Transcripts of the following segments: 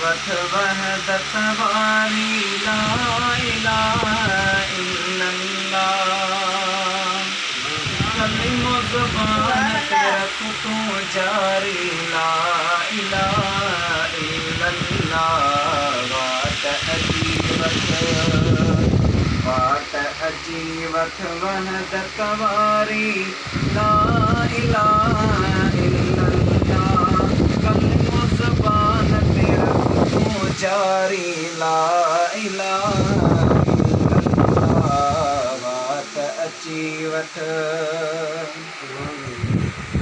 वठ वहदत वारी ला इलाहा इल्लल्लाह। कलिमो ज़ुबान ते रख तू जारी ला इलाहा इल्लल्लाह। वाट अजीवत वहदत वारी ला इलाहा इल्लल्लाह। कलिमो ज़ुबान ते रख तू जारी ला इलाहा इल्लल्लाह। वाट अजीवत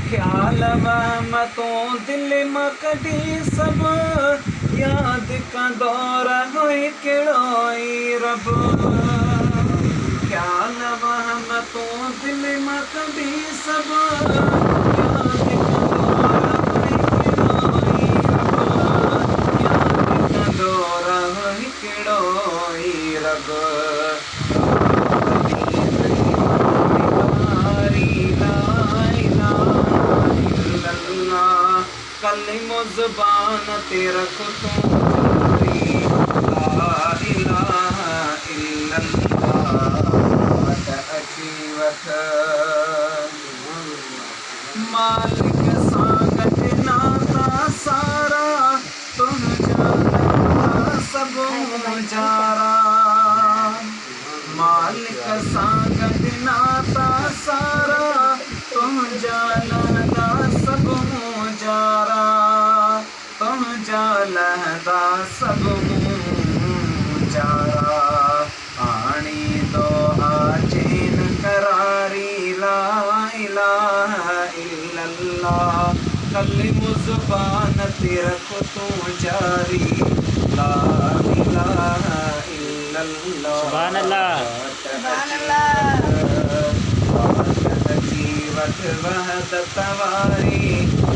ख्याल वहमतों दिल मां कढी सब याद का दौर हुई किड़ोई रब। ख्याल वहमतों दिल मां कढी सब याद का दौर हुई किड़ोई रब। याद का दौर हुई किड़ोई रब। कलिमो ज़ुबान ते रख तू जारी ला इलाहा इल्लल्लाह। वट अजीवत मालिक सां गॾु नाता सारा तुम जानता सब मुजारा। मालिक सां गॾु नाता सारा तुम जानता सब मुजारा। तुम जानता सब मुजारा। आणी दो आचेन करारी ला इलाहा इल्लल्लाह। कलिमो ज़ुबान ते रख तू जारी ला इलाहा इल्लल्लाह। सुभान अल्लाह। सुभान अल्लाह। वठ वहदत वारी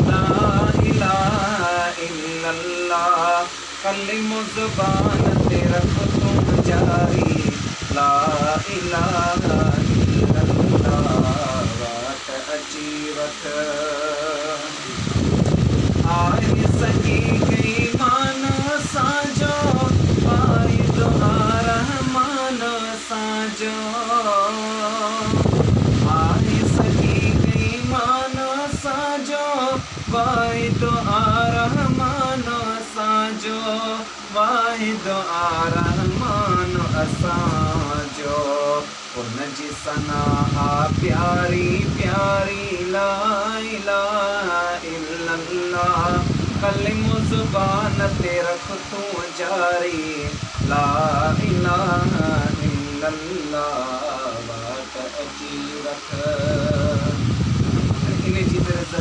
ला इलाहा इल्लल्लाह। कलिमो ज़ुबान ते रख तू जारी ला इलाहा इल्लल्लाह। वाट अजीवत आई सकी गई मान साजो पाई दुआ रहमान साजो। आई सकी गई मान साजो वाहि दुआ रहमान साजो। वाहि दुआ रहमान असांजो। उन जी सना आ प्यारी प्यारी ला इलाहा इल्लल्लाह। कलिमो ज़ुबान ते रख तू जारी ला इलाहा इल्लल्लाह। वाट अजीवत इन जी तरह से